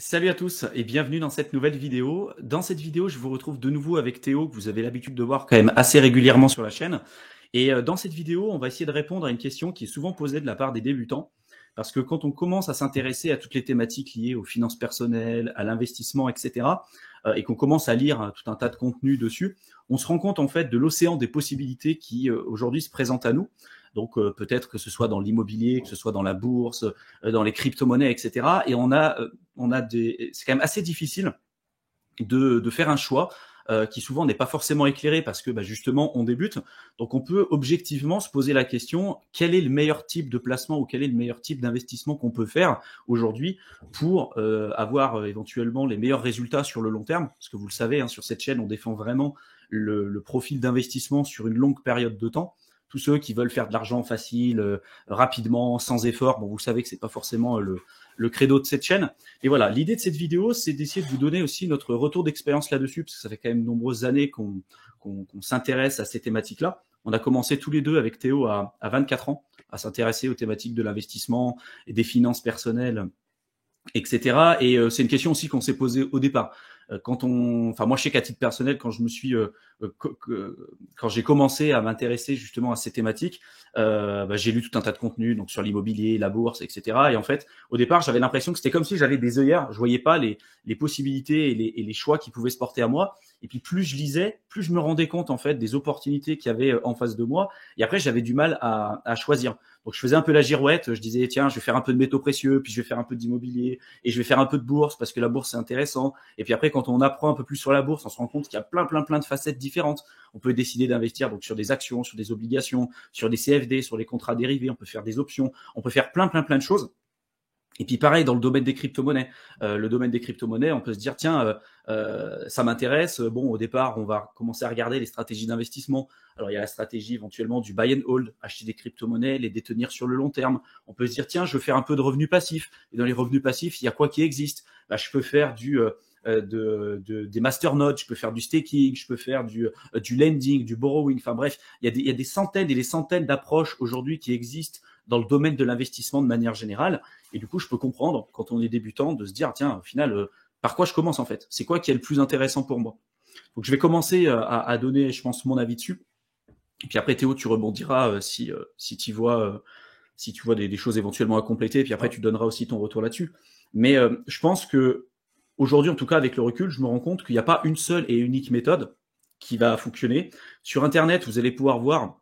Salut à tous et bienvenue dans cette nouvelle vidéo. Dans cette vidéo, je vous retrouve de nouveau avec Théo, que vous avez l'habitude de voir quand même assez régulièrement sur la chaîne. Et dans cette vidéo, on va essayer de répondre à une question qui est souvent posée de la part des débutants. Parce que quand on commence à s'intéresser à toutes les thématiques liées aux finances personnelles, à l'investissement, etc., et qu'on commence à lire tout un tas de contenus dessus, on se rend compte en fait de l'océan des possibilités qui aujourd'hui se présentent à nous. Donc peut-être que ce soit dans l'immobilier, que ce soit dans la bourse, dans les crypto-monnaies, etc. Et c'est quand même assez difficile de faire un choix qui souvent n'est pas forcément éclairé parce que justement on débute. Donc on peut objectivement se poser la question quel est le meilleur type de placement ou quel est le meilleur type d'investissement qu'on peut faire aujourd'hui pour avoir éventuellement les meilleurs résultats sur le long terme. Parce que vous le savez, sur cette chaîne, on défend vraiment le profil d'investissement sur une longue période de temps. Tous ceux qui veulent faire de l'argent facile, rapidement, sans effort, bon, vous savez que c'est pas forcément le credo de cette chaîne. Et voilà, l'idée de cette vidéo, c'est d'essayer de vous donner aussi notre retour d'expérience là-dessus, parce que ça fait quand même de nombreuses années qu'on s'intéresse à ces thématiques-là. On a commencé tous les deux avec Théo à 24 ans à s'intéresser aux thématiques de l'investissement et des finances personnelles, etc. Et c'est une question aussi qu'on s'est posée au départ. Moi, je sais qu'à titre personnel, quand j'ai commencé à m'intéresser justement à ces thématiques, j'ai lu tout un tas de contenus, donc sur l'immobilier, la bourse, etc. Et en fait, au départ, j'avais l'impression que c'était comme si j'avais des œillères, je voyais pas les possibilités et les choix qui pouvaient se porter à moi. Et puis plus je lisais, plus je me rendais compte en fait des opportunités qu'il y avait en face de moi. Et après, j'avais du mal à choisir. Donc je faisais un peu la girouette, je disais tiens, je vais faire un peu de métaux précieux, puis je vais faire un peu d'immobilier et je vais faire un peu de bourse parce que la bourse c'est intéressant. Et puis après quand on apprend un peu plus sur la bourse, on se rend compte qu'il y a plein de facettes différentes. On peut décider d'investir donc sur des actions, sur des obligations, sur des CFD, sur les contrats dérivés, on peut faire des options, on peut faire plein de choses. Et puis pareil dans le domaine des crypto-monnaies. Le domaine des crypto-monnaies, on peut se dire tiens, ça m'intéresse. Bon, au départ, on va commencer à regarder les stratégies d'investissement. Alors il y a la stratégie éventuellement du buy and hold, acheter des crypto-monnaies, les détenir sur le long terme. On peut se dire tiens, je veux faire un peu de revenus passifs. Et dans les revenus passifs, il y a quoi qui existe? Je peux faire des masternodes, je peux faire du staking, je peux faire du lending, du borrowing. Enfin bref, il y a des centaines et des centaines d'approches aujourd'hui qui existent dans le domaine de l'investissement de manière générale. Et du coup, je peux comprendre, quand on est débutant, de se dire, tiens, au final, par quoi je commence en fait? C'est quoi qui est le plus intéressant pour moi? Donc, je vais commencer à donner, je pense, mon avis dessus. Et puis après, Théo, tu rebondiras si tu vois, si tu vois des choses éventuellement à compléter. Et puis après, tu donneras aussi ton retour là-dessus. Mais je pense que aujourd'hui, en tout cas, avec le recul, je me rends compte qu'il n'y a pas une seule et unique méthode qui va fonctionner. Sur Internet, vous allez pouvoir voir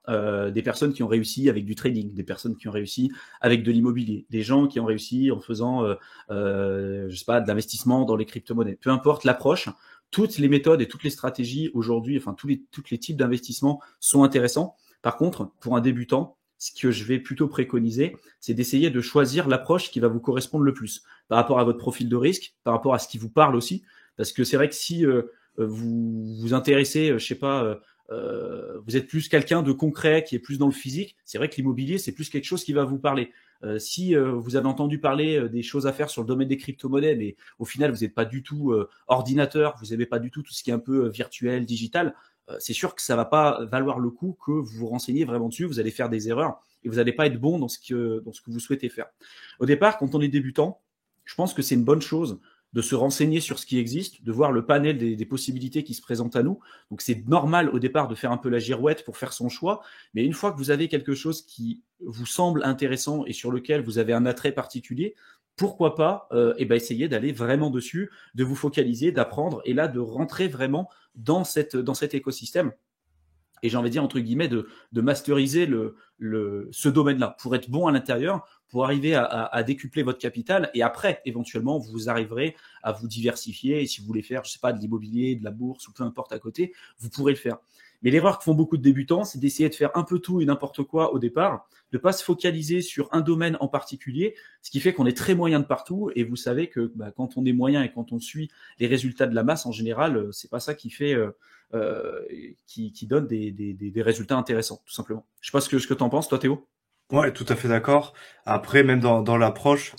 des personnes qui ont réussi avec du trading, des personnes qui ont réussi avec de l'immobilier, des gens qui ont réussi en faisant, je sais pas, de l'investissement dans les crypto-monnaies. Peu importe l'approche, toutes les méthodes et toutes les stratégies aujourd'hui, enfin tous les types d'investissement sont intéressants. Par contre, pour un débutant, ce que je vais plutôt préconiser, c'est d'essayer de choisir l'approche qui va vous correspondre le plus par rapport à votre profil de risque, par rapport à ce qui vous parle aussi. Parce que c'est vrai que si vous vous intéressez, je sais pas, vous êtes plus quelqu'un de concret qui est plus dans le physique, c'est vrai que l'immobilier, c'est plus quelque chose qui va vous parler. Si vous avez entendu parler des choses à faire sur le domaine des crypto-monnaies, mais au final, vous n'êtes pas du tout ordinateur, vous n'aimez pas du tout ce qui est un peu virtuel, digital, c'est sûr que ça va pas valoir le coup que vous vous renseigniez vraiment dessus, vous allez faire des erreurs et vous n'allez pas être bon dans ce que vous souhaitez faire. Au départ, quand on est débutant, je pense que c'est une bonne chose de se renseigner sur ce qui existe, de voir le panel des possibilités qui se présentent à nous. Donc c'est normal au départ de faire un peu la girouette pour faire son choix, mais une fois que vous avez quelque chose qui vous semble intéressant et sur lequel vous avez un attrait particulier, pourquoi pas essayer d'aller vraiment dessus, de vous focaliser, d'apprendre et là de rentrer vraiment dans cet écosystème et j'ai envie de dire entre guillemets de masteriser ce domaine-là pour être bon à l'intérieur, pour arriver à décupler votre capital et après éventuellement vous arriverez à vous diversifier et si vous voulez faire je sais pas de l'immobilier, de la bourse ou peu importe à côté, vous pourrez le faire. Mais l'erreur que font beaucoup de débutants, c'est d'essayer de faire un peu tout et n'importe quoi au départ, de pas se focaliser sur un domaine en particulier, ce qui fait qu'on est très moyen de partout et vous savez que quand on est moyen et quand on suit les résultats de la masse en général, c'est pas ça qui fait euh, qui donne des résultats intéressants, tout simplement. Je sais pas ce que tu en penses, toi, Théo. Ouais, tout à fait d'accord. Après, même dans l'approche,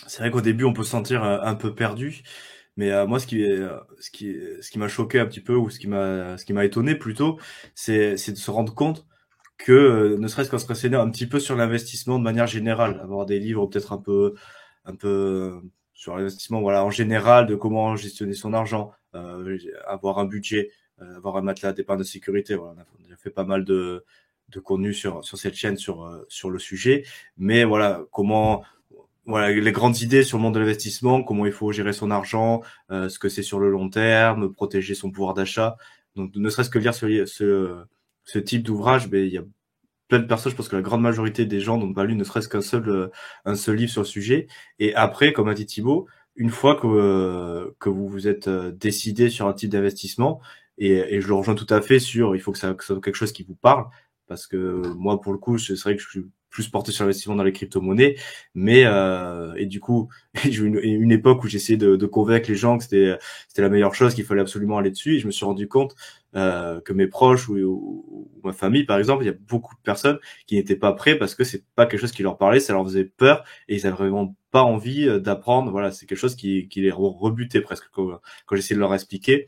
c'est vrai qu'au début, on peut se sentir un peu perdu. Mais moi, ce qui m'a choqué un petit peu, ou ce qui m'a étonné plutôt, c'est de se rendre compte que, ne serait-ce qu'en se renseigner un petit peu sur l'investissement de manière générale, avoir des livres peut-être un peu sur l'investissement, voilà, en général, de comment gestionner son argent, avoir un budget, avoir un matelas d'épargne de sécurité. Voilà, on a déjà fait pas mal de contenu sur cette chaîne sur le sujet. Mais voilà, comment, voilà, les grandes idées sur le monde de l'investissement, comment il faut gérer son argent, ce que c'est sur le long terme, protéger son pouvoir d'achat. Donc, ne serait-ce que lire ce type d'ouvrage, ben, il y a plein de personnes, je pense que la grande majorité des gens n'ont pas lu ne serait-ce un seul livre sur le sujet. Et après, comme a dit Thibaut, une fois que vous vous êtes décidé sur un type d'investissement, et je le rejoins tout à fait sur, il faut que ça soit quelque chose qui vous parle, parce que moi, pour le coup, c'est vrai que je suis plus porté sur l'investissement dans les crypto-monnaies, mais et du coup, j'ai eu une époque où j'essayais de convaincre les gens que c'était la meilleure chose, qu'il fallait absolument aller dessus, et je me suis rendu compte que mes proches ou ma famille, par exemple, il y a beaucoup de personnes qui n'étaient pas prêts parce que c'est pas quelque chose qui leur parlait, ça leur faisait peur et ils avaient vraiment pas envie d'apprendre. Voilà, c'est quelque chose qui les rebutait presque quand j'essayais de leur expliquer.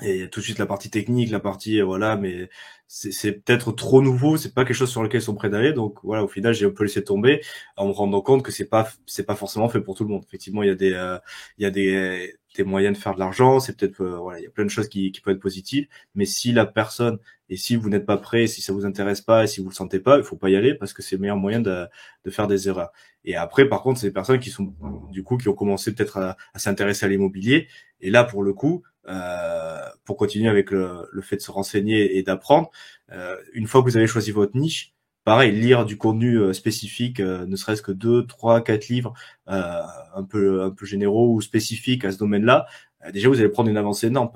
Et tout de suite la partie technique, la partie voilà, mais c'est peut-être trop nouveau, c'est pas quelque chose sur lequel ils sont prêts d'aller. Donc voilà, au final, j'ai un peu laissé tomber en me rendant compte que c'est pas forcément fait pour tout le monde. Effectivement, il y a des moyens de faire de l'argent, c'est peut-être voilà, il y a plein de choses qui peuvent être positives, mais si la personne et si vous n'êtes pas prêt, si ça vous intéresse pas et si vous le sentez pas, il faut pas y aller parce que c'est le meilleur moyen de faire des erreurs. Et après, par contre, c'est des personnes qui sont du coup qui ont commencé peut-être à s'intéresser à l'immobilier et là pour le coup pour continuer avec le fait de se renseigner et d'apprendre. Une fois que vous avez choisi votre niche, pareil, lire du contenu spécifique, ne serait-ce que 2, 3, 4 livres un peu généraux ou spécifiques à ce domaine-là, déjà vous allez prendre une avancée énorme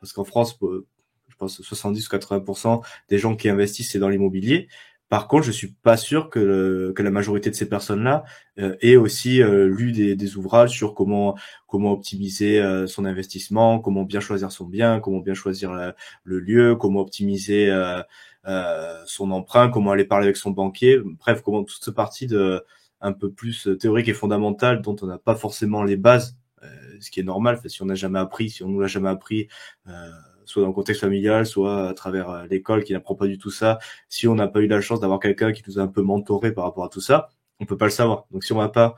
parce qu'en France, je pense 70 ou 80% des gens qui investissent c'est dans l'immobilier. Par contre, je suis pas sûr que la majorité de ces personnes-là aient aussi lu des ouvrages sur comment optimiser son investissement, comment bien choisir son bien, comment bien choisir le lieu, comment optimiser son emprunt, comment aller parler avec son banquier. Bref, comment toute cette partie de un peu plus théorique et fondamentale dont on n'a pas forcément les bases, ce qui est normal. Si on n'a jamais appris, si on nous l'a jamais appris. Soit dans le contexte familial, soit à travers l'école qui n'apprend pas du tout ça. Si on n'a pas eu la chance d'avoir quelqu'un qui nous a un peu mentoré par rapport à tout ça, on peut pas le savoir. Donc si on va pas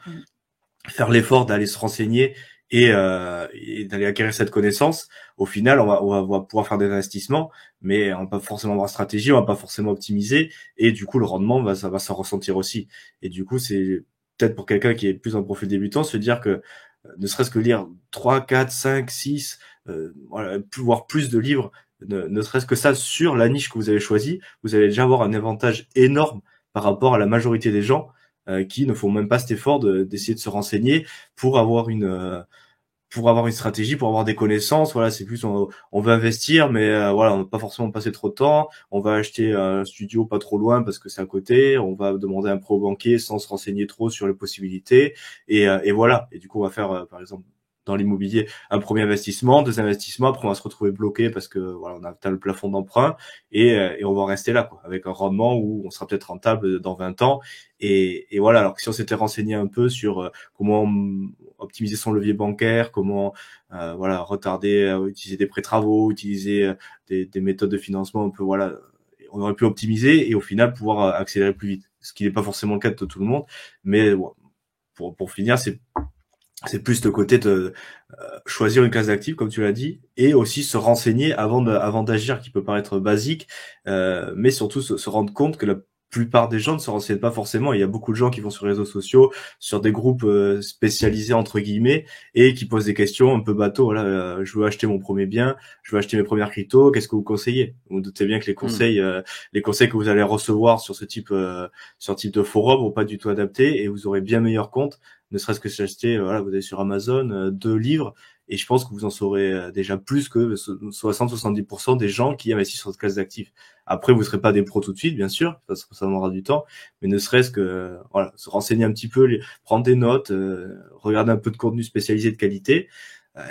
faire l'effort d'aller se renseigner et d'aller acquérir cette connaissance, au final, on va pouvoir faire des investissements, mais on va pas forcément avoir de stratégie, on va pas forcément optimiser, et du coup, le rendement ça va s'en ressentir aussi. Et du coup, c'est peut-être pour quelqu'un qui est plus un profil débutant, se dire que ne serait-ce que lire 3, 4, 5, 6, voilà, voire plus de livres, ne serait-ce que ça sur la niche que vous avez choisie, vous allez déjà avoir un avantage énorme par rapport à la majorité des gens qui ne font même pas cet effort d'essayer de se renseigner pour avoir une stratégie, pour avoir des connaissances. Voilà, c'est plus on veut investir, mais voilà, on va pas forcément passer trop de temps. On va acheter un studio pas trop loin parce que c'est à côté. On va demander un prêt au banquier sans se renseigner trop sur les possibilités. Et voilà. Et du coup, on va faire, par exemple, dans l'immobilier, un premier investissement, deux investissements. Après, on va se retrouver bloqué parce que voilà, on a atteint le plafond d'emprunt et on va rester là, quoi, avec un rendement où on sera peut-être rentable dans 20 ans. Et voilà. Alors que si on s'était renseigné un peu sur comment optimiser son levier bancaire, comment voilà retarder, utiliser des prêts travaux, utiliser des méthodes de financement un peu voilà, on aurait pu optimiser et au final pouvoir accélérer plus vite. Ce qui n'est pas forcément le cas de tout le monde, mais bon, pour finir, c'est plus le côté de choisir une classe d'actifs, comme tu l'as dit, et aussi se renseigner avant d'agir, qui peut paraître basique, mais surtout se rendre compte que la plupart des gens ne se renseignent pas forcément. Il y a beaucoup de gens qui vont sur les réseaux sociaux, sur des groupes spécialisés entre guillemets, et qui posent des questions un peu bateau. Voilà, je veux acheter mon premier bien, je veux acheter mes premières cryptos. Qu'est-ce que vous conseillez? Vous doutez bien que les conseils que vous allez recevoir sur ce type de forum vont pas du tout adaptés, et vous aurez bien meilleur compte. Ne serait-ce que si acheter, voilà, vous allez sur Amazon, 2 livres, et je pense que vous en saurez déjà plus que 60-70% des gens qui investissent sur cette classe d'actifs. Après, vous serez pas des pros tout de suite, bien sûr, parce que ça demandera du temps, mais ne serait-ce que voilà, se renseigner un petit peu, prendre des notes, regarder un peu de contenu spécialisé de qualité.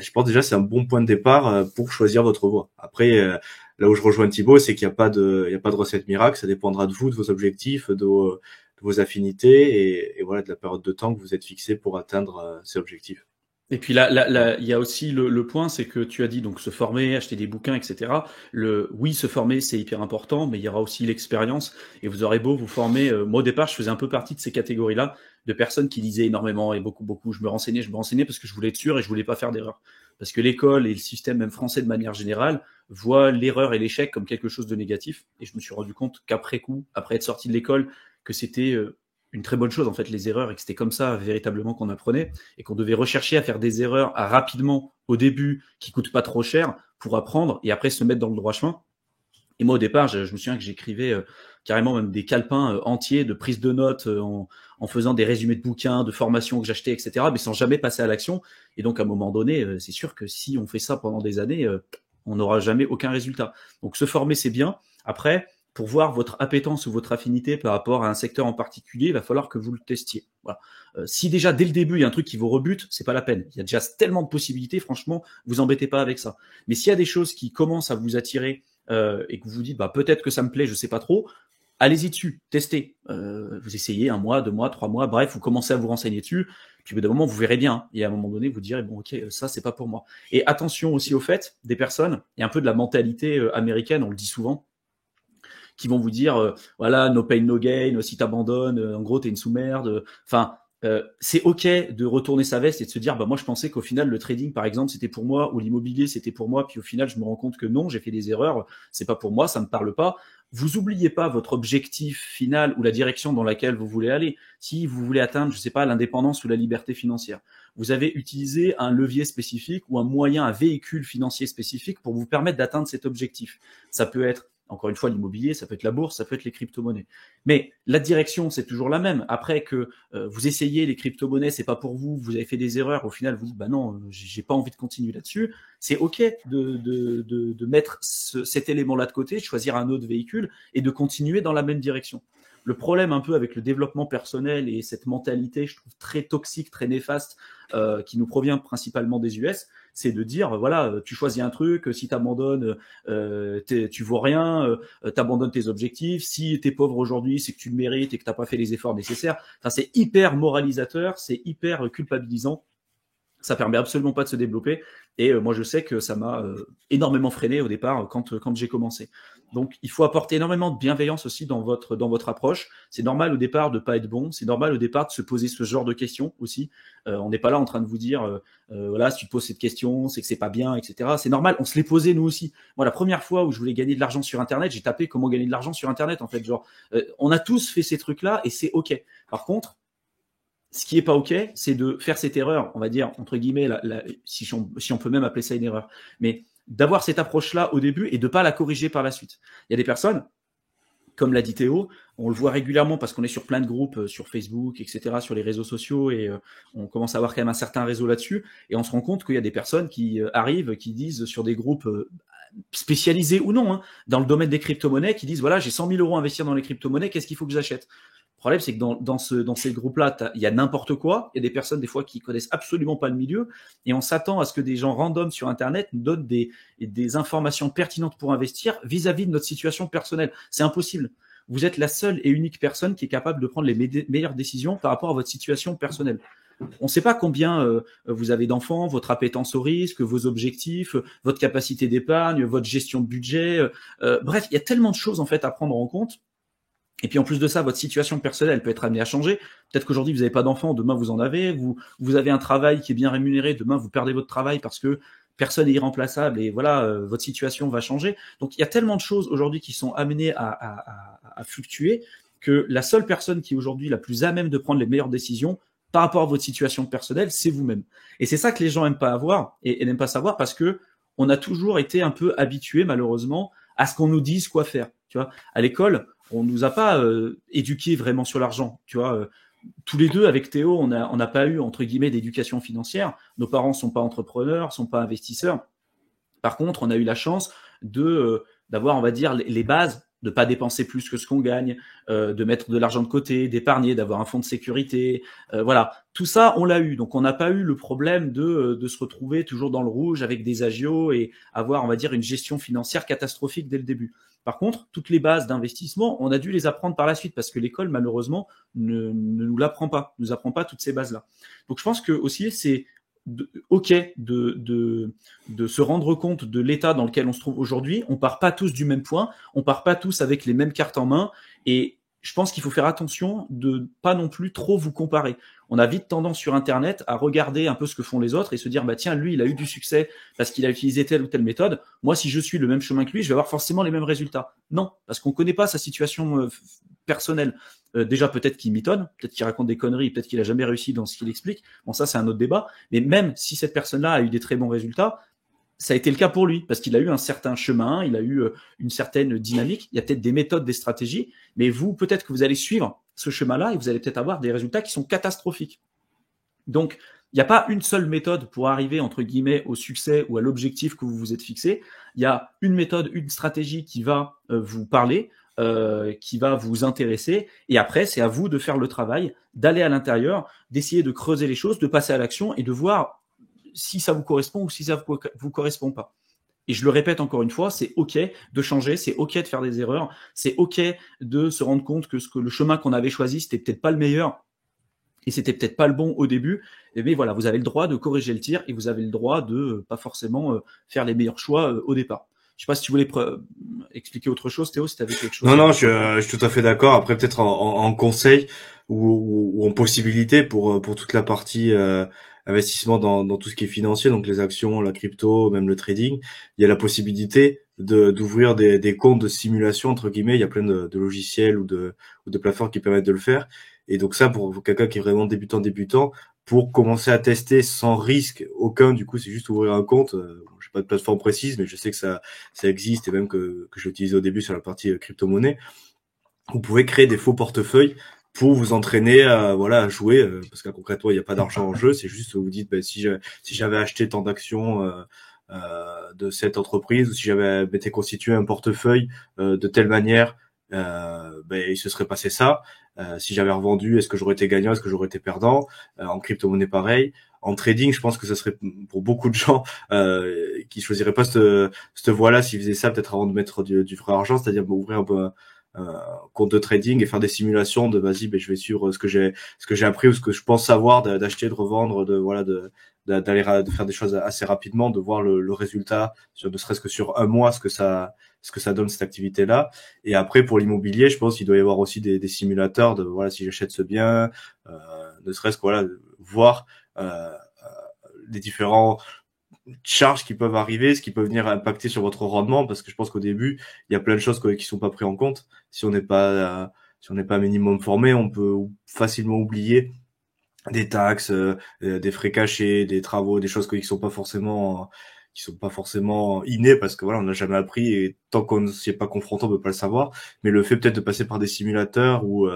Je pense déjà c'est un bon point de départ pour choisir votre voie. Après, là où je rejoins Thibaut, c'est qu'il n'y a pas de recette miracle. Ça dépendra de vous, de vos objectifs, de vos affinités et voilà de la période de temps que vous êtes fixé pour atteindre ces objectifs. Et puis il y a aussi le point, c'est que tu as dit donc se former, acheter des bouquins, etc. Oui, se former, c'est hyper important, mais il y aura aussi l'expérience. Et vous aurez beau vous former. Moi, au départ, je faisais un peu partie de ces catégories-là, de personnes qui lisaient énormément et beaucoup, beaucoup. Je me renseignais parce que je voulais être sûr et je voulais pas faire d'erreur. Parce que l'école et le système même français de manière générale voient l'erreur et l'échec comme quelque chose de négatif. Et je me suis rendu compte qu'après coup, après être sorti de l'école, que c'était une très bonne chose en fait les erreurs et que c'était comme ça véritablement qu'on apprenait et qu'on devait rechercher à faire des erreurs rapidement au début qui coûtent pas trop cher pour apprendre et après se mettre dans le droit chemin. Et moi au départ, je me souviens que j'écrivais carrément même des calepins entiers de prise de notes en faisant des résumés de bouquins, de formations que j'achetais, etc. Mais sans jamais passer à l'action. Et donc à un moment donné, c'est sûr que si on fait ça pendant des années, on n'aura jamais aucun résultat. Donc se former, c'est bien. Après, pour voir votre appétence ou votre affinité par rapport à un secteur en particulier, il va falloir que vous le testiez. Voilà. Si déjà dès le début il y a un truc qui vous rebute, c'est pas la peine. Il y a déjà tellement de possibilités, franchement, vous embêtez pas avec ça. Mais s'il y a des choses qui commencent à vous attirer et que vous vous dites bah peut-être que ça me plaît, je sais pas trop, allez-y dessus, testez. Vous essayez 1 mois, 2 mois, 3 mois, bref, vous commencez à vous renseigner dessus. Puis au bout d'un moment, vous verrez bien. Hein, et à un moment donné, vous direz bon ok, ça c'est pas pour moi. Et attention aussi au fait des personnes, il y a un peu de la mentalité américaine, on le dit souvent, qui vont vous dire voilà no pain no gain, si t'abandonnes en gros t'es une sous-merde. Enfin c'est ok de retourner sa veste et de se dire bah moi je pensais qu'au final le trading par exemple c'était pour moi ou l'immobilier c'était pour moi, puis au final je me rends compte que non, j'ai fait des erreurs, c'est pas pour moi, ça me parle pas. Vous oubliez pas votre objectif final ou la direction dans laquelle vous voulez aller. Si vous voulez atteindre, je sais pas, l'indépendance ou la liberté financière, vous avez utilisé un levier spécifique ou un moyen, un véhicule financier spécifique pour vous permettre d'atteindre cet objectif. Ça peut être encore une fois l'immobilier, ça peut être la bourse, ça peut être les crypto-monnaies. Mais la direction, c'est toujours la même. Après que vous essayez les crypto-monnaies, c'est pas pour vous, vous avez fait des erreurs, au final vous dites bah non, j'ai pas envie de continuer là-dessus. C'est ok de mettre cet élément-là de côté, de choisir un autre véhicule et de continuer dans la même direction. Le problème un peu avec le développement personnel et cette mentalité, je trouve très toxique, très néfaste, qui nous provient principalement des US, c'est de dire voilà, tu choisis un truc, si t'abandonnes, tu vaux rien, t'abandonnes tes objectifs. Si t'es pauvre aujourd'hui, c'est que tu le mérites et que t'as pas fait les efforts nécessaires. Enfin, c'est hyper moralisateur, c'est hyper culpabilisant. Ça permet absolument pas de se développer. Et moi, je sais que ça m'a énormément freiné au départ quand j'ai commencé. Donc, il faut apporter énormément de bienveillance aussi dans votre approche. C'est normal au départ de pas être bon. C'est normal au départ de se poser ce genre de questions aussi. On n'est pas là en train de vous dire, voilà, si tu te poses cette question, c'est que c'est pas bien, etc. C'est normal. On se l'est posé nous aussi. Moi, la première fois où je voulais gagner de l'argent sur Internet, j'ai tapé comment gagner de l'argent sur Internet. En fait, genre, on a tous fait ces trucs-là et c'est ok. Par contre, ce qui est pas ok, c'est de faire cette erreur, on va dire entre guillemets, si on peut même appeler ça une erreur, mais d'avoir cette approche-là au début et de pas la corriger par la suite. Il y a des personnes, comme l'a dit Théo, on le voit régulièrement parce qu'on est sur plein de groupes, sur Facebook, etc., sur les réseaux sociaux, et on commence à avoir quand même un certain réseau là-dessus, et on se rend compte qu'il y a des personnes qui arrivent, qui disent sur des groupes spécialisés ou non, hein, dans le domaine des crypto-monnaies, qui disent voilà, j'ai 100 000 euros à investir dans les crypto-monnaies, qu'est-ce qu'il faut que j'achète? Le problème, c'est que dans ces groupes-là, il y a n'importe quoi. Il y a des personnes, des fois, qui connaissent absolument pas le milieu. Et on s'attend à ce que des gens random sur Internet nous donnent des informations pertinentes pour investir vis-à-vis de notre situation personnelle. C'est impossible. Vous êtes la seule et unique personne qui est capable de prendre les meilleures décisions par rapport à votre situation personnelle. On ne sait pas combien vous avez d'enfants, votre appétence au risque, vos objectifs, votre capacité d'épargne, votre gestion de budget. Bref, il y a tellement de choses en fait à prendre en compte. Et puis en plus de ça, votre situation personnelle peut être amenée à changer. Peut-être qu'aujourd'hui vous n'avez pas d'enfants, demain vous en avez. Vous avez un travail qui est bien rémunéré, demain vous perdez votre travail parce que personne n'est irremplaçable et voilà, votre situation va changer. Donc il y a tellement de choses aujourd'hui qui sont amenées à fluctuer que la seule personne qui est aujourd'hui la plus à même de prendre les meilleures décisions par rapport à votre situation personnelle, c'est vous-même. Et c'est ça que les gens n'aiment pas avoir et n'aiment pas savoir parce que on a toujours été un peu habitués malheureusement à ce qu'on nous dise quoi faire. Tu vois, à l'école, on nous a pas éduqués vraiment sur l'argent. Tu vois, tous les deux avec Théo, on n'a pas eu entre guillemets d'éducation financière. Nos parents sont pas entrepreneurs, sont pas investisseurs. Par contre, on a eu la chance d'avoir, on va dire, les bases, de pas dépenser plus que ce qu'on gagne, de mettre de l'argent de côté, d'épargner, d'avoir un fonds de sécurité. Voilà, tout ça, on l'a eu. Donc, on n'a pas eu le problème de se retrouver toujours dans le rouge avec des agios et avoir, on va dire, une gestion financière catastrophique dès le début. Par contre, toutes les bases d'investissement, on a dû les apprendre par la suite parce que l'école, malheureusement, ne nous l'apprend pas, nous apprend pas toutes ces bases-là. Donc, je pense que aussi, c'est ok de se rendre compte de l'état dans lequel on se trouve aujourd'hui. On part pas tous du même point, on part pas tous avec les mêmes cartes en main, et je pense qu'il faut faire attention de pas non plus trop vous comparer. On a vite tendance sur Internet à regarder un peu ce que font les autres et se dire, bah tiens, lui, il a eu du succès parce qu'il a utilisé telle ou telle méthode. Moi, si je suis le même chemin que lui, je vais avoir forcément les mêmes résultats. Non, parce qu'on connaît pas sa situation personnelle. Déjà, peut-être qu'il mitonne, peut-être qu'il raconte des conneries, peut-être qu'il a jamais réussi dans ce qu'il explique. Bon, ça, c'est un autre débat. Mais même si cette personne-là a eu des très bons résultats, ça a été le cas pour lui, parce qu'il a eu un certain chemin, il a eu une certaine dynamique, il y a peut-être des méthodes, des stratégies, mais vous, peut-être que vous allez suivre ce chemin-là et vous allez peut-être avoir des résultats qui sont catastrophiques. Donc, il n'y a pas une seule méthode pour arriver, entre guillemets, au succès ou à l'objectif que vous vous êtes fixé. Il y a une méthode, une stratégie qui va vous parler, qui va vous intéresser, et après, c'est à vous de faire le travail, d'aller à l'intérieur, d'essayer de creuser les choses, de passer à l'action et de voir si ça vous correspond ou si ça vous correspond pas. Et je le répète encore une fois, c'est ok de changer, c'est ok de faire des erreurs, c'est ok de se rendre compte que le chemin qu'on avait choisi, c'était peut-être pas le meilleur et c'était peut-être pas le bon au début. Mais voilà, vous avez le droit de corriger le tir et vous avez le droit de pas forcément faire les meilleurs choix au départ. Je sais pas si tu voulais expliquer autre chose, Théo, si tu avais quelque chose. Non, je suis tout à fait d'accord. Après, peut-être en conseil ou en possibilité pour toute la partie investissement dans tout ce qui est financier, donc les actions, la crypto, même le trading, il y a la possibilité d'ouvrir des comptes de simulation entre guillemets. Il y a plein de logiciels ou de plateformes qui permettent de le faire. Et donc ça, pour quelqu'un qui est vraiment débutant, pour commencer à tester sans risque aucun, du coup, c'est juste ouvrir un compte. J'ai pas de plateforme précise, mais je sais que ça existe et même que je l'utilisais au début sur la partie crypto-monnaie. Vous pouvez créer des faux portefeuilles pour vous entraîner à jouer, parce que concrètement il n'y a pas d'argent en jeu, c'est juste vous dites si j'avais acheté tant d'actions de cette entreprise, ou si j'avais m'étais constitué un portefeuille de telle manière, il se serait passé ça. Si j'avais revendu, est-ce que j'aurais été gagnant, est-ce que j'aurais été perdant? En crypto-monnaie pareil. En trading, je pense que ça serait pour beaucoup de gens qui choisiraient pas cette voie-là s'ils faisaient ça peut-être avant de mettre du vrai argent, c'est-à-dire ouvrir un peu compte de trading et faire des simulations de je vais suivre ce que j'ai appris ou ce que je pense savoir, d'acheter, de revendre, d'aller faire des choses assez rapidement, de voir le résultat ne serait-ce que sur un mois ce que ça donne cette activité là. Et après pour l'immobilier, je pense qu'il doit y avoir aussi des simulateurs de si j'achète ce bien, ne serait-ce que voir les différents charges qui peuvent arriver, ce qui peut venir impacter sur votre rendement, parce que je pense qu'au début, il y a plein de choses qui sont pas prises en compte. Si on n'est pas minimum formé, on peut facilement oublier des taxes, des frais cachés, des travaux, des choses qui sont pas forcément innés, parce que on n'a jamais appris, et tant qu'on ne s'y est pas confronté, on peut pas le savoir. Mais le fait peut-être de passer par des simulateurs ou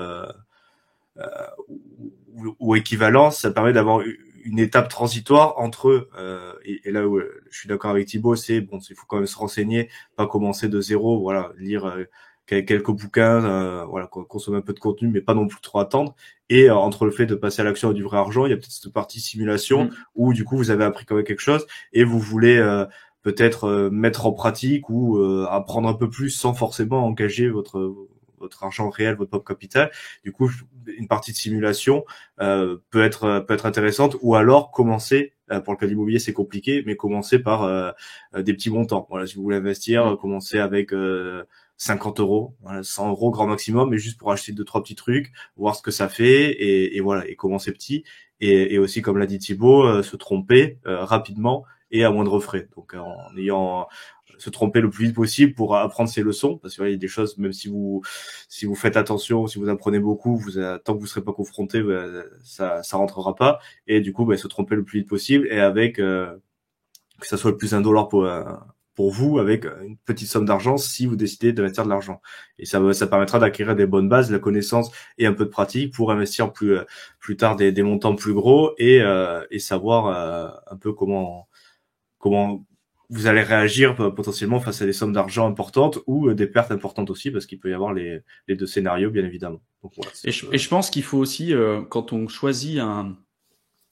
équivalent, ça permet d'avoir une étape transitoire entre et là où je suis d'accord avec Thibaut, c'est il faut quand même se renseigner, pas commencer de zéro, lire quelques bouquins, consommer un peu de contenu, mais pas non plus trop attendre. Et entre le fait de passer à l'action et du vrai argent, il y a peut-être cette partie simulation où du coup vous avez appris quand même quelque chose et vous voulez peut-être mettre en pratique ou apprendre un peu plus sans forcément engager votre argent réel, votre propre capital. Du coup, une partie de simulation peut être intéressante, ou alors commencer, pour le cas de l'immobilier c'est compliqué, mais commencer par des petits montants. Si vous voulez investir, commencez avec 50 euros, 100 euros grand maximum, mais juste pour acheter 2-3 petits trucs, voir ce que ça fait, et commencer petit, et aussi comme l'a dit Thibaut, se tromper rapidement et à moindre frais. Donc en ayant se tromper le plus vite possible pour apprendre ses leçons, parce qu'il y a des choses, même si vous faites attention, si vous apprenez beaucoup, tant que vous serez pas confronté, ça rentrera pas, et du coup se tromper le plus vite possible, et avec que ça soit le plus indolore pour vous, avec une petite somme d'argent si vous décidez d'investir de l'argent. Et ça permettra d'acquérir des bonnes bases, de la connaissance et un peu de pratique pour investir plus tard des montants plus gros, et savoir un peu comment vous allez réagir potentiellement face à des sommes d'argent importantes ou des pertes importantes aussi, parce qu'il peut y avoir les deux scénarios, bien évidemment. Donc, et je pense qu'il faut aussi, quand on choisit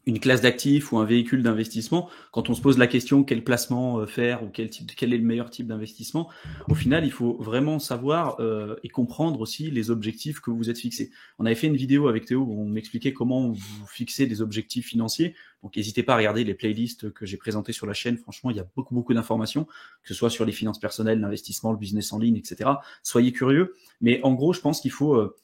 une classe d'actifs ou un véhicule d'investissement, quand on se pose la question quel placement faire ou quel est le meilleur type d'investissement, au final, il faut vraiment savoir et comprendre aussi les objectifs que vous vous êtes fixés. On avait fait une vidéo avec Théo où on m'expliquait comment vous fixez des objectifs financiers. Donc, n'hésitez pas à regarder les playlists que j'ai présentées sur la chaîne. Franchement, il y a beaucoup d'informations, que ce soit sur les finances personnelles, l'investissement, le business en ligne, etc. Soyez curieux. Mais en gros, je pense qu'il faut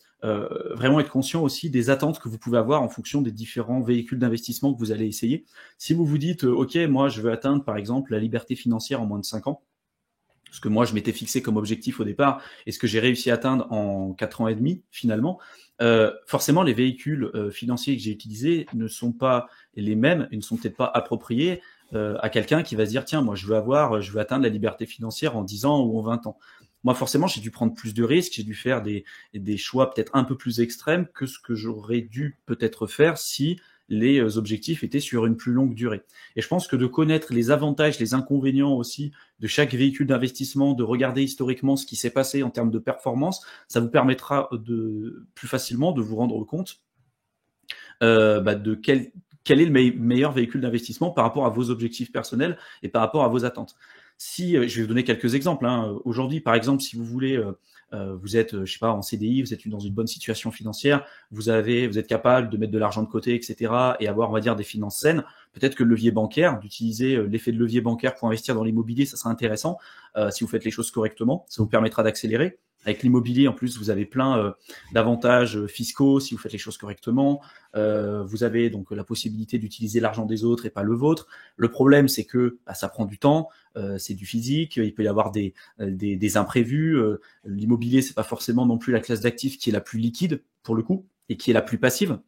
vraiment être conscient aussi des attentes que vous pouvez avoir en fonction des différents véhicules d'investissement que vous allez essayer. Si vous vous dites, OK, moi, je veux atteindre, par exemple, la liberté financière en moins de 5 ans, ce que moi, je m'étais fixé comme objectif au départ, et ce que j'ai réussi à atteindre en 4 ans et demi, finalement, forcément, les véhicules financiers que j'ai utilisés ne sont pas les mêmes, et ne sont peut-être pas appropriés à quelqu'un qui va se dire, tiens, moi, je veux atteindre la liberté financière en 10 ans ou en 20 ans. Moi, forcément, j'ai dû prendre plus de risques, j'ai dû faire des choix peut-être un peu plus extrêmes que ce que j'aurais dû peut-être faire si les objectifs étaient sur une plus longue durée. Et je pense que de connaître les avantages, les inconvénients aussi de chaque véhicule d'investissement, de regarder historiquement ce qui s'est passé en termes de performance, ça vous permettra de plus facilement de vous rendre compte de quel est le meilleur véhicule d'investissement par rapport à vos objectifs personnels et par rapport à vos attentes. Si je vais vous donner quelques exemples. Aujourd'hui, par exemple, si vous voulez, vous êtes, je sais pas, en CDI, vous êtes dans une bonne situation financière, vous êtes capable de mettre de l'argent de côté, etc., et avoir, on va dire, des finances saines. Peut-être que le levier bancaire, d'utiliser l'effet de levier bancaire pour investir dans l'immobilier, ça sera intéressant. Si vous faites les choses correctement, ça vous permettra d'accélérer. Avec l'immobilier, en plus, vous avez plein d'avantages fiscaux si vous faites les choses correctement. Vous avez donc la possibilité d'utiliser l'argent des autres et pas le vôtre. Le problème, c'est que ça prend du temps, c'est du physique, il peut y avoir des imprévus. L'immobilier, c'est pas forcément non plus la classe d'actifs qui est la plus liquide pour le coup et qui est la plus passive.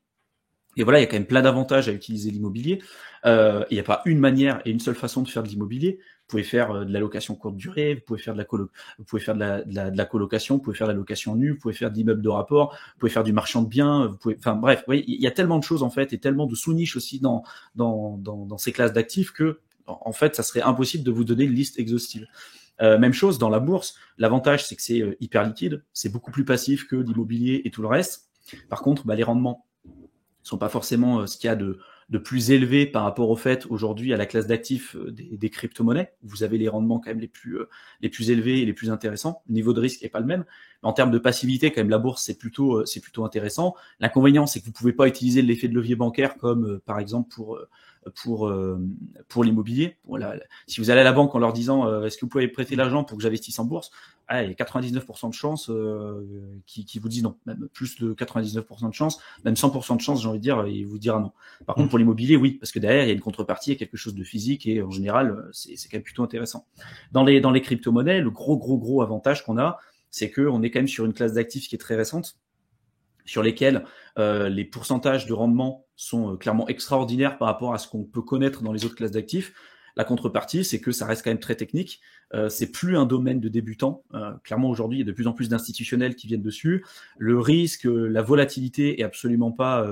Et voilà, il y a quand même plein d'avantages à utiliser l'immobilier. Il n'y a pas une manière et une seule façon de faire de l'immobilier. Vous pouvez faire de la location courte durée, vous pouvez faire de la colocation, vous pouvez faire de la location nue, vous pouvez faire de l'immeuble de rapport, vous pouvez faire du marchand de biens, enfin bref, vous voyez, il y a tellement de choses en fait et tellement de sous-niches aussi dans ces classes d'actifs que en fait, ça serait impossible de vous donner une liste exhaustive. Même chose dans la bourse. L'avantage, c'est que c'est hyper liquide, c'est beaucoup plus passif que l'immobilier et tout le reste. Par contre, les rendements sont pas forcément ce qu'il y a de plus élevé par rapport au fait aujourd'hui à la classe d'actifs des crypto-monnaies. Vous avez les rendements quand même les plus élevés et les plus intéressants. Le niveau de risque est pas le même. Mais en termes de passivité, quand même, la bourse, c'est plutôt intéressant. L'inconvénient, c'est que vous pouvez pas utiliser l'effet de levier bancaire comme, par exemple, pour l'immobilier. Si vous allez à la banque en leur disant est-ce que vous pouvez prêter l'argent pour que j'investisse en bourse, il y a 99% de chances qui vous disent non, même plus de 99% de chances, même 100% de chances, j'ai envie de dire, ils vous diront non. Par contre, pour l'immobilier, oui, parce que derrière, il y a une contrepartie, il y a quelque chose de physique et en général, c'est quand même plutôt intéressant. Dans les crypto-monnaies, le gros avantage qu'on a, c'est qu'on est quand même sur une classe d'actifs qui est très récente, sur lesquels les pourcentages de rendement sont clairement extraordinaires par rapport à ce qu'on peut connaître dans les autres classes d'actifs. La contrepartie, c'est que ça reste quand même très technique. C'est plus un domaine de débutants. Clairement, aujourd'hui, il y a de plus en plus d'institutionnels qui viennent dessus. Le risque, la volatilité est absolument pas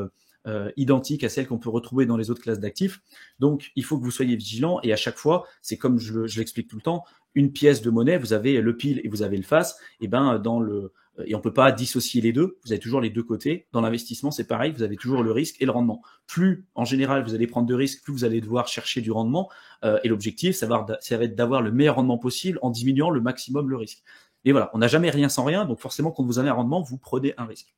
identique à celle qu'on peut retrouver dans les autres classes d'actifs. Donc, il faut que vous soyez vigilant. Et à chaque fois, c'est comme je l'explique tout le temps, une pièce de monnaie, vous avez le pile et vous avez le face. Et et on peut pas dissocier les deux. Vous avez toujours les deux côtés. Dans l'investissement, c'est pareil. Vous avez toujours le risque et le rendement. Plus, en général, vous allez prendre de risques, plus vous allez devoir chercher du rendement. Et l'objectif, ça va être d'avoir le meilleur rendement possible en diminuant le maximum le risque. Et voilà, on n'a jamais rien sans rien. Donc forcément, quand vous avez un rendement, vous prenez un risque.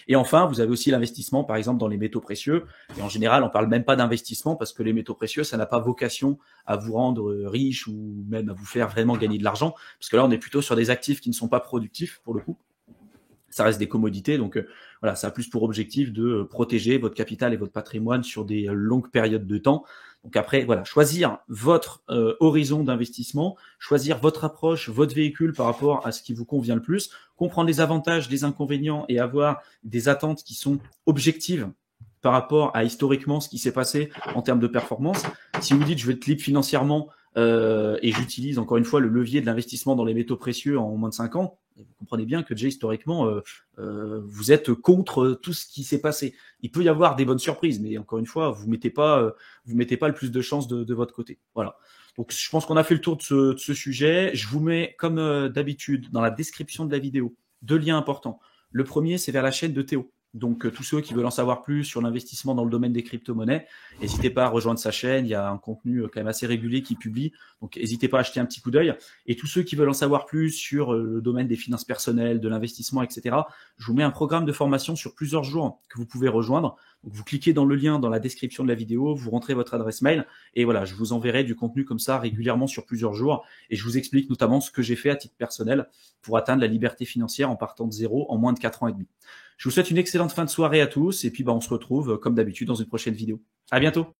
Et enfin, vous avez aussi l'investissement, par exemple, dans les métaux précieux. Et en général, on parle même pas d'investissement parce que les métaux précieux, ça n'a pas vocation à vous rendre riche ou même à vous faire vraiment gagner de l'argent. Parce que là, on est plutôt sur des actifs qui ne sont pas productifs, pour le coup. Ça reste des commodités, donc voilà, ça a plus pour objectif de protéger votre capital et votre patrimoine sur des longues périodes de temps. Donc après, voilà, choisir votre horizon d'investissement, choisir votre approche, votre véhicule par rapport à ce qui vous convient le plus, comprendre les avantages, les inconvénients et avoir des attentes qui sont objectives par rapport à historiquement ce qui s'est passé en termes de performance. Si vous dites je veux être libre financièrement et j'utilise encore une fois le levier de l'investissement dans les métaux précieux en moins de 5 ans, vous comprenez bien que déjà historiquement, vous êtes contre tout ce qui s'est passé. Il peut y avoir des bonnes surprises, mais encore une fois, vous mettez pas le plus de chances de votre côté. Voilà. Donc je pense qu'on a fait le tour de ce sujet. Je vous mets comme d'habitude dans la description de la vidéo 2 liens importants. Le premier, c'est vers la chaîne de Théo. Donc, tous ceux qui veulent en savoir plus sur l'investissement dans le domaine des crypto-monnaies, n'hésitez pas à rejoindre sa chaîne. Il y a un contenu quand même assez régulier qu'il publie. Donc, n'hésitez pas à jeter un petit coup d'œil. Et tous ceux qui veulent en savoir plus sur le domaine des finances personnelles, de l'investissement, etc., je vous mets un programme de formation sur plusieurs jours que vous pouvez rejoindre. Donc, vous cliquez dans le lien dans la description de la vidéo, vous rentrez votre adresse mail et voilà, je vous enverrai du contenu comme ça régulièrement sur plusieurs jours. Et je vous explique notamment ce que j'ai fait à titre personnel pour atteindre la liberté financière en partant de zéro en moins de 4 ans et demi. Je vous souhaite une excellente fin de soirée à tous et puis on se retrouve comme d'habitude dans une prochaine vidéo. À bientôt.